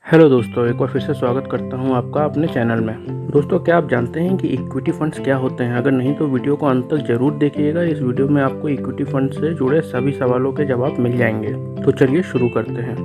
Hello दोस्तों, एक बार फिर से स्वागत करता हूं आपका अपने चैनल में। दोस्तों, क्या आप जानते हैं कि इक्विटी फंड्स क्या होते हैं? अगर नहीं तो वीडियो को अंत तक जरूर देखिएगा। इस वीडियो में आपको इक्विटी फंड से जुड़े सभी सवालों के जवाब मिल जाएंगे। तो चलिए शुरू करते हैं।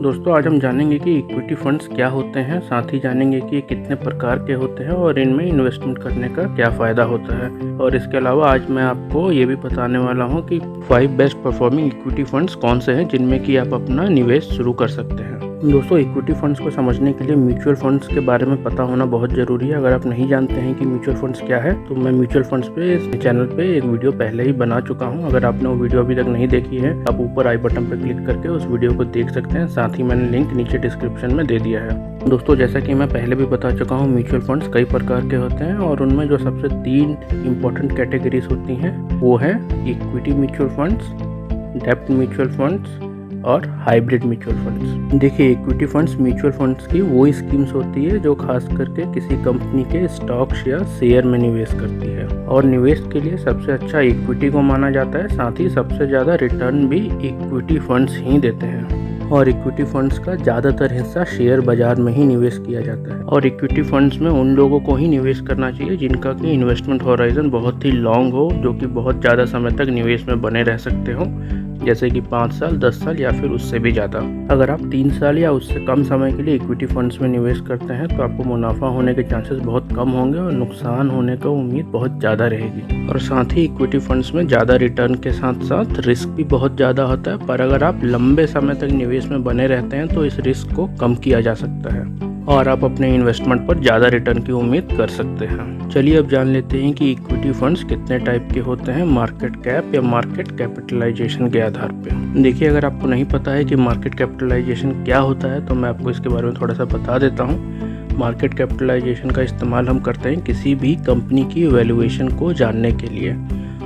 दोस्तों, आज हम जानेंगे कि इक्विटी फंड्स क्या होते हैं, साथ ही जानेंगे कि ये कितने प्रकार के होते हैं और इनमें इन्वेस्टमेंट करने का क्या फ़ायदा होता है। और इसके अलावा आज मैं आपको ये भी बताने वाला हूँ कि 5 बेस्ट परफॉर्मिंग इक्विटी फंड्स कौन से हैं जिनमें कि आप अपना निवेश शुरू कर सकते हैं। दोस्तों, इक्विटी फंड्स को समझने के लिए म्यूचुअल फंड्स के बारे में पता होना बहुत ज़रूरी है। अगर आप नहीं जानते हैं कि म्यूचुअल फंड्स क्या है, तो मैं म्यूचुअल फंड्स पे इस चैनल पे एक वीडियो पहले ही बना चुका हूं। अगर आपने वो वीडियो अभी तक नहीं देखी है, आप ऊपर आई बटन पर क्लिक करके उस वीडियो को देख सकते हैं। साथ ही मैंने लिंक नीचे डिस्क्रिप्शन में दे दिया है। दोस्तों, जैसा कि मैं पहले भी बता चुका हूँ, म्यूचुअल फंड्स कई प्रकार के होते हैं और उनमें जो सबसे 3 इम्पोर्टेंट कैटेगरीज होती हैं वो है इक्विटी म्यूचुअल फंड्स, डेब्ट म्यूचुअल फंड्स और हाइब्रिड म्यूचुअल फंड्स। देखिए, इक्विटी फंड्स म्यूचुअल फंड्स की वो स्कीम्स होती है जो खास करके किसी कंपनी के स्टॉक्स या शेयर में निवेश करती है और निवेश के लिए सबसे अच्छा इक्विटी को माना जाता है। साथ ही सबसे ज़्यादा रिटर्न भी इक्विटी फंड्स ही देते हैं और इक्विटी फंड्स का ज़्यादातर हिस्सा शेयर बाजार में ही निवेश किया जाता है। और इक्विटी फंड्स में उन लोगों को ही निवेश करना चाहिए जिनका कि इन्वेस्टमेंट होराइजन बहुत ही लॉन्ग हो, जो कि बहुत ज़्यादा समय तक निवेश में बने रह सकते हो, जैसे कि 5 साल, 10 साल या फिर उससे भी ज़्यादा। अगर आप 3 साल या उससे कम समय के लिए इक्विटी फंड्स में निवेश करते हैं तो आपको मुनाफा होने के चांसेस बहुत कम होंगे और नुकसान होने का उम्मीद बहुत ज़्यादा रहेगी। और साथ ही इक्विटी फंड्स में ज़्यादा रिटर्न के साथ साथ रिस्क भी बहुत ज़्यादा होता है, पर अगर आप लंबे समय तक निवेश में बने रहते हैं तो इस रिस्क को कम किया जा सकता है और आप अपने इन्वेस्टमेंट पर ज़्यादा रिटर्न की उम्मीद कर सकते हैं। चलिए अब जान लेते हैं कि इक्विटी फंड्स कितने टाइप के होते हैं मार्केट कैप या मार्केट कैपिटलाइजेशन के आधार पे। देखिए, अगर आपको नहीं पता है कि मार्केट कैपिटलाइजेशन क्या होता है तो मैं आपको इसके बारे में थोड़ा सा बता देता हूँ। मार्केट कैपिटलाइजेशन का इस्तेमाल हम करते हैं किसी भी कंपनी की वैल्यूएशन को जानने के लिए,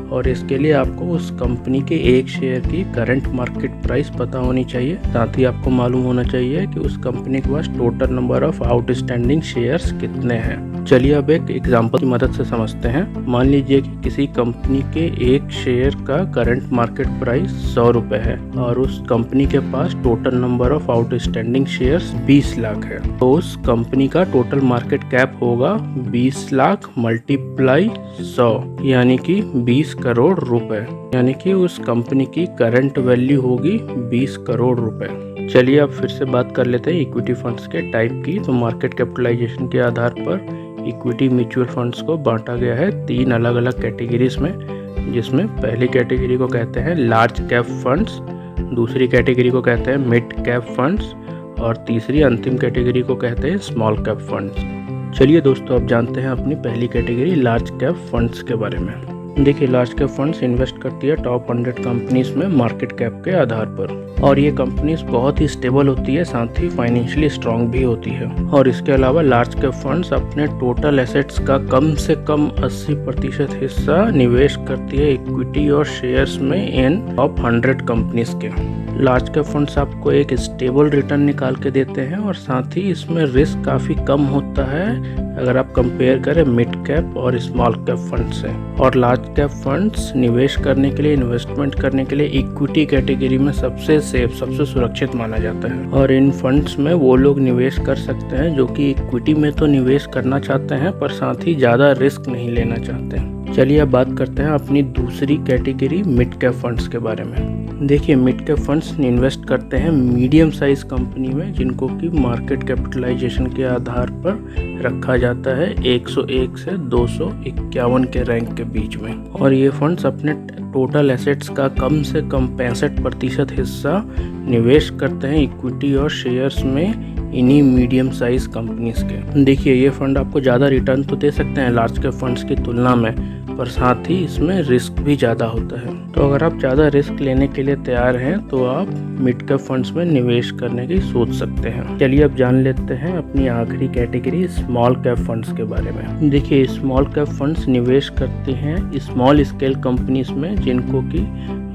और इसके लिए आपको उस कंपनी के एक शेयर की करंट मार्केट प्राइस पता होनी चाहिए। साथ ही आपको मालूम होना चाहिए कि उस कंपनी के पास total number of outstanding shares कितने हैं। चलिए अब एक एग्जांपल की मदद से समझते हैं। मान लीजिए कि किसी कंपनी के एक शेयर का करंट मार्केट प्राइस 100 रुपये है और उस कंपनी के पास total number of outstanding shares 20 lakh है, तो उस कंपनी का टोटल मार्केट कैप होगा 20 लाख मल्टीप्लाई 100 यानी कि 20 करोड़ रुपए, यानी कि उस कंपनी की करंट वैल्यू होगी 20 करोड़ रुपए। चलिए अब फिर से बात कर लेते हैं इक्विटी फंड्स के टाइप की। तो मार्केट कैपिटलाइजेशन के आधार पर इक्विटी म्यूचुअल फंड्स को बांटा गया है 3 अलग अलग कैटेगरीज में, जिसमें पहली कैटेगरी को कहते हैं लार्ज कैप फंड्स, दूसरी कैटेगरी को कहते हैं मिड कैप फंड्स और तीसरी अंतिम कैटेगरी को कहते हैं स्मॉल कैप फंड्स। चलिए दोस्तों, अब जानते हैं अपनी पहली कैटेगरी लार्ज कैप फंड्स के बारे में। देखिए, लार्ज कैप फंड्स इन्वेस्ट करती है टॉप 100 कंपनीज में मार्केट कैप के आधार पर, और ये कंपनीज बहुत ही स्टेबल होती है, साथ ही फाइनेंशियली स्ट्रांग भी होती है। और इसके अलावा लार्ज कैप फंड्स अपने टोटल एसेट्स का कम से कम 80% हिस्सा निवेश करती है इक्विटी और शेयर्स में इन टॉप 100 कंपनीज के। लार्ज कैप फंड्स आपको एक स्टेबल रिटर्न निकाल के देते हैं और साथ ही इसमें रिस्क काफ़ी कम होता है अगर आप कंपेयर करें मिड कैप और स्मॉल कैप फंड से। और लार्ज कैप फंड्स निवेश करने के लिए, इन्वेस्टमेंट करने के लिए इक्विटी कैटेगरी में सबसे सेफ, सबसे सुरक्षित माना जाता है। और इन फंड्स में वो लोग निवेश कर सकते हैं जो कि इक्विटी में तो निवेश करना चाहते हैं पर साथ ही ज़्यादा रिस्क नहीं लेना चाहते हैं। चलिए अब बात करते हैं अपनी दूसरी कैटेगरी मिड कैप फंड्स के बारे में। देखिए, मिड कैप फंड्स इन्वेस्ट करते हैं मीडियम साइज कंपनी में जिनको कि मार्केट कैपिटलाइजेशन के आधार पर रखा जाता है 101 से 251 के रैंक के बीच में। और ये फंड्स अपने टोटल एसेट्स का कम से कम 65% हिस्सा निवेश करते हैं इक्विटी और शेयर्स में इन्हीं मीडियम साइज कंपनीज के। देखिए, ये फंड आपको ज़्यादा रिटर्न तो दे सकते हैं लार्ज कैप फंड्स की तुलना में, पर साथ ही इसमें रिस्क भी ज़्यादा होता है। तो अगर आप ज़्यादा रिस्क लेने के लिए तैयार हैं तो आप मिड कैप फंड्स में निवेश करने की सोच सकते हैं। चलिए अब जान लेते हैं अपनी आखिरी कैटेगरी स्मॉल कैप फंड्स के बारे में। देखिए, स्मॉल कैप फंड्स निवेश करते हैं स्मॉल स्केल कंपनीज में जिनको कि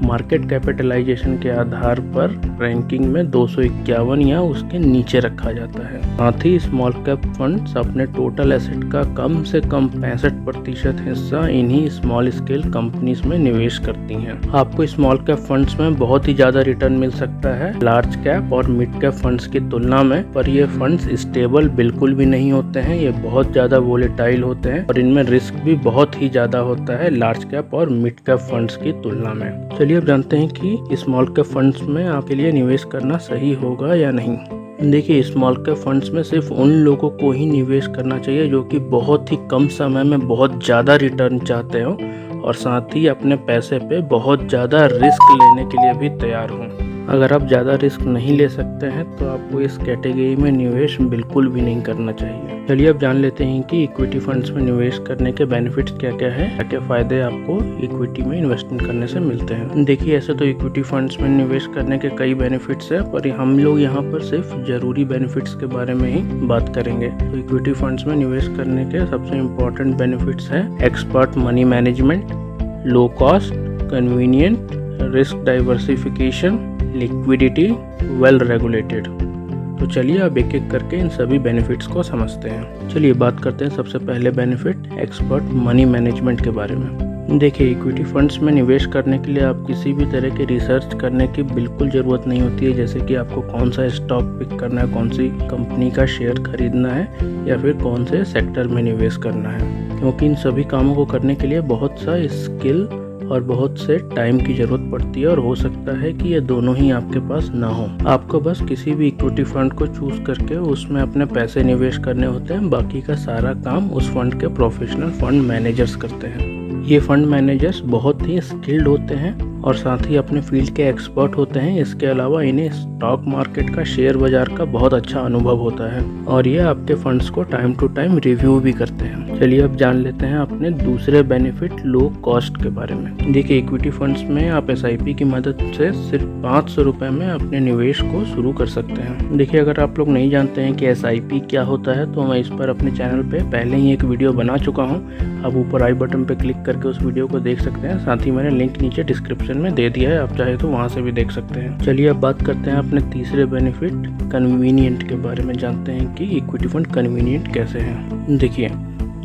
मार्केट कैपिटलाइजेशन के आधार पर रैंकिंग में 251 या उसके नीचे रखा जाता है। साथ ही स्मॉल कैप फंड्स अपने टोटल एसेट का कम से कम 65% हिस्सा इन्हीं स्मॉल स्केल कंपनीज में निवेश करती हैं। आपको स्मॉल कैप फंड्स में बहुत ही ज़्यादा रिटर्न मिल सकता सकता है लार्ज कैप और मिड कैप फंड्स की तुलना में, पर ये फंड्स स्टेबल बिल्कुल भी नहीं होते हैं। ये बहुत ज़्यादा वोलेटाइल होते हैं और इनमें रिस्क भी बहुत ही ज़्यादा होता है लार्ज कैप और मिड कैप फंड्स की तुलना में। चलिए अब जानते हैं कि स्मॉल कैप फंड्स में आपके लिए निवेश करना सही होगा या नहीं। देखिए, स्मॉल कैप फंड्स में सिर्फ उन लोगों को ही निवेश करना चाहिए जो कि बहुत ही कम समय में बहुत ज़्यादा रिटर्न चाहते हो और साथ ही अपने पैसे पे बहुत ज़्यादा रिस्क लेने के लिए भी तैयार हों। अगर आप ज़्यादा रिस्क नहीं ले सकते हैं तो आपको इस कैटेगरी में निवेश बिल्कुल भी नहीं करना चाहिए। चलिए अब जान लेते हैं कि इक्विटी फंड्स में निवेश करने के बेनिफिट्स क्या क्या है, क्या क्या फ़ायदे आपको इक्विटी में इन्वेस्टमेंट करने से मिलते हैं। देखिए, ऐसे तो इक्विटी फंड्स में निवेश करने के कई बेनिफिट्स है, पर हम लोग यहाँ पर सिर्फ ज़रूरी बेनिफिट्स के बारे में ही बात करेंगे। तो इक्विटी फंड्स में निवेश करने के सबसे इम्पोर्टेंट बेनिफिट्स हैं expert money management, low cost, convenient, risk diversification, liquidity, well regulated. तो चलिए अब एक एक करके इन सभी बेनिफिट्स को समझते हैं। चलिए बात करते हैं सबसे पहले बेनिफिट एक्सपर्ट मनी मैनेजमेंट के बारे में। देखिए, इक्विटी फंड्स में निवेश करने के लिए आप किसी भी तरह की रिसर्च करने की बिल्कुल ज़रूरत नहीं होती है, जैसे कि आपको कौन सा स्टॉक पिक करना है, कौन सी कंपनी का शेयर खरीदना है या फिर कौन से सेक्टर में निवेश करना है, क्योंकि इन सभी कामों को करने के लिए बहुत सा स्किल और बहुत से टाइम की ज़रूरत पड़ती है और हो सकता है कि ये दोनों ही आपके पास ना हो। आपको बस किसी भी इक्विटी फंड को चूज करके उसमें अपने पैसे निवेश करने होते हैं, बाकी का सारा काम उस फंड के प्रोफेशनल फंड मैनेजर्स करते हैं। ये फंड मैनेजर्स बहुत ही स्किल्ड होते हैं और साथ ही अपने फील्ड के एक्सपर्ट होते हैं। इसके अलावा इन्हें स्टॉक मार्केट का, शेयर बाजार का बहुत अच्छा अनुभव होता है और ये आपके फंड्स को टाइम टू टाइम रिव्यू भी करते हैं। चलिए अब जान लेते हैं अपने दूसरे बेनिफिट लो कॉस्ट के बारे में। देखिए, इक्विटी फंड्स में आप SIP की मदद से सिर्फ 500 रुपये में अपने निवेश को शुरू कर सकते हैं। देखिए, अगर आप लोग नहीं जानते हैं कि SIP क्या होता है तो मैं इस पर अपने चैनल पे पहले ही एक वीडियो बना चुका हूँ। आप ऊपर आई बटन पे क्लिक करके उस वीडियो को देख सकते हैं, साथ ही मैंने लिंक नीचे डिस्क्रिप्शन में दे दिया है, आप चाहे तो वहाँ से भी देख सकते हैं। चलिए अब बात करते हैं अपने तीसरे बेनिफिट कन्वीनियंट के बारे में। जानते हैं कि इक्विटी फंड कन्वीनियंट कैसे हैं। देखिए,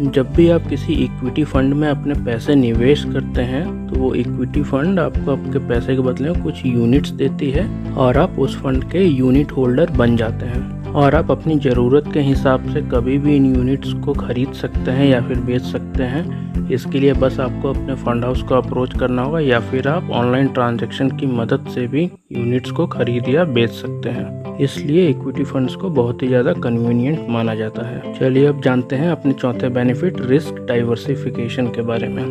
जब भी आप किसी इक्विटी फंड में अपने पैसे निवेश करते हैं तो वो इक्विटी फंड आपको आपके पैसे के बदले में कुछ यूनिट्स देती है और आप उस फंड के यूनिट होल्डर बन जाते हैं और आप अपनी ज़रूरत के हिसाब से कभी भी इन यूनिट्स को खरीद सकते हैं या फिर बेच सकते हैं। इसके लिए बस आपको अपने फंड हाउस को अप्रोच करना होगा या फिर आप ऑनलाइन ट्रांजैक्शन की मदद से भी यूनिट्स को खरीद या बेच सकते हैं। इसलिए इक्विटी फंड्स को बहुत ही ज़्यादा कन्वीनियंट माना जाता है। चलिए अब जानते हैं अपने चौथे बेनिफिट रिस्क डाइवर्सिफिकेशन के बारे में।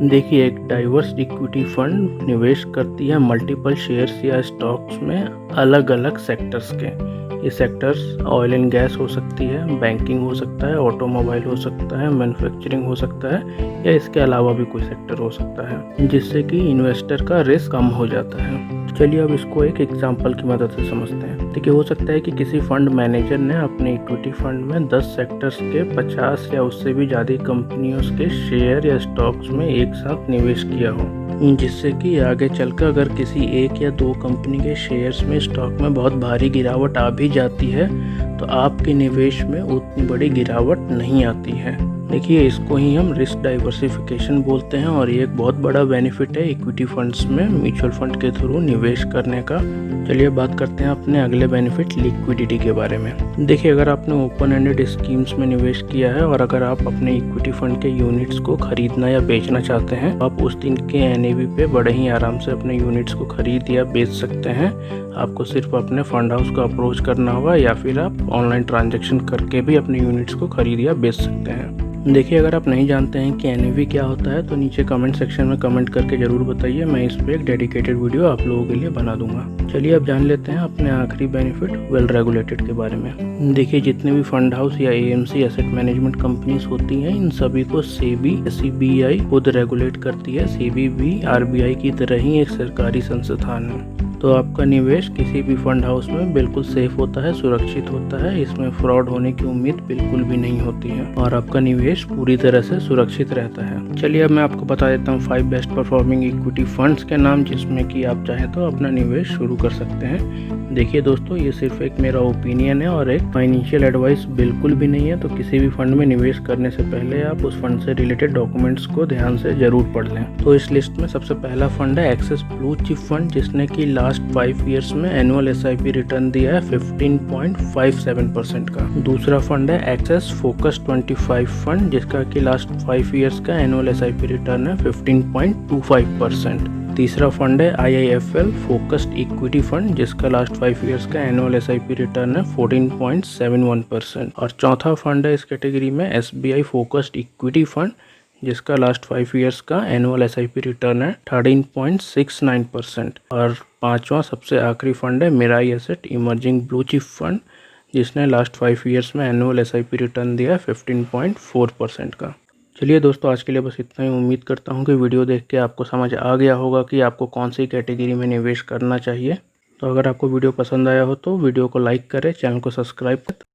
देखिए, एक डाइवर्स इक्विटी फंड निवेश करती है मल्टीपल शेयर्स या स्टॉक्स में अलग अलग सेक्टर्स के। ये सेक्टर्स ऑयल एंड गैस हो सकती है, बैंकिंग हो सकता है, ऑटोमोबाइल हो सकता है, मैन्युफैक्चरिंग हो सकता है या इसके अलावा भी कोई सेक्टर हो सकता है, जिससे कि इन्वेस्टर का रिस्क कम हो जाता है। चलिए अब इसको एक एग्जांपल की मदद से समझते हैं। देखिए, हो सकता है कि किसी फंड मैनेजर ने अपने इक्विटी फंड में 10 सेक्टर्स के 50 या उससे भी ज़्यादा कंपनियों के शेयर या स्टॉक्स में एक साथ निवेश किया हो, जिससे कि आगे चलकर अगर किसी एक या दो कंपनी के शेयर्स में, स्टॉक में बहुत भारी गिरावट आ भी जाती है तो आपके निवेश में उतनी बड़ी गिरावट नहीं आती है। देखिए, इसको ही हम रिस्क डाइवर्सिफिकेशन बोलते हैं और ये एक बहुत बड़ा बेनिफिट है इक्विटी फंड्स में म्यूचुअल फंड के थ्रू निवेश करने का। चलिए बात करते हैं अपने अगले बेनिफिट लिक्विडिटी के बारे में। देखिए, अगर आपने ओपन एंडेड स्कीम्स में निवेश किया है और अगर आप अपने इक्विटी फंड के यूनिट्स को खरीदना या बेचना चाहते हैं, आप उस दिन के NAV पे बड़े ही आराम से अपने यूनिट्स को खरीद या बेच सकते हैं। आपको सिर्फ अपने फंड हाउस को अप्रोच करना होगा या फिर आप ऑनलाइन ट्रांजैक्शन करके भी अपने यूनिट्स को खरीद या बेच सकते हैं। देखिए, अगर आप नहीं जानते हैं कि NAV क्या होता है तो नीचे कमेंट सेक्शन में कमेंट करके ज़रूर बताइए, मैं इस पर एक डेडिकेटेड वीडियो आप लोगों के लिए बना दूंगा। चलिए अब जान लेते हैं अपने आखिरी बेनिफिट वेल रेगुलेटेड के बारे में। देखिए, जितने भी फंड हाउस या AMC एसेट मैनेजमेंट कंपनीज होती हैं, इन सभी को SEBI SEBI खुद रेगुलेट करती है। SEBI भी RBI की तरह ही एक सरकारी संस्थान है। तो आपका निवेश किसी भी फंड हाउस में बिल्कुल सेफ होता है, सुरक्षित होता है, इसमें फ्रॉड होने की उम्मीद बिल्कुल भी नहीं होती है और आपका निवेश पूरी तरह से सुरक्षित रहता है। चलिए अब मैं आपको बता देता हूँ 5 बेस्ट परफॉर्मिंग इक्विटी फंड्स के नाम, जिसमें कि आप चाहे तो अपना निवेश शुरू कर सकते हैं। देखिए दोस्तों, ये सिर्फ एक मेरा ओपिनियन है और एक फाइनेंशियल एडवाइस बिल्कुल भी नहीं है। तो किसी भी फंड में निवेश करने से पहले आप उस फंड से रिलेटेड डॉक्यूमेंट्स को ध्यान से जरूर पढ़ लें। तो इस लिस्ट में सबसे पहला फंड है एक्सेस ब्लू चिप फंड, जिसने कि लास्ट 5 ईयर्स में एनुअल SIP रिटर्न दिया है 15.57% का। दूसरा फंड है एक्सेस फोकस 25 फंड, जिसका कि लास्ट 5 ईयर्स का एनुअल SIP रिटर्न है 15.25%। तीसरा फंड है IIFL फोकस्ड इक्विटी फंड, जिसका लास्ट 5 ईयर्स का एनुअल SIP रिटर्न है 14.71%। और चौथा फंड है इस कैटेगरी में SBI फोकस्ड इक्विटी फंड, जिसका लास्ट 5 ईयर्स का एनुअल SIP रिटर्न है 13.69%। और पांचवा सबसे आखिरी फंड है Mirae asset emerging blue chip fund, जिसने लास्ट 5 ईयर्स में एनुअल SIP रिटर्न दिया है 15.4% का। चलिए दोस्तों, आज के लिए बस इतना ही। उम्मीद करता हूँ कि वीडियो देख के आपको समझ आ गया होगा कि आपको कौन सी कैटेगरी में निवेश करना चाहिए। तो अगर आपको वीडियो पसंद आया हो तो वीडियो को लाइक करें, चैनल को सब्सक्राइब करें।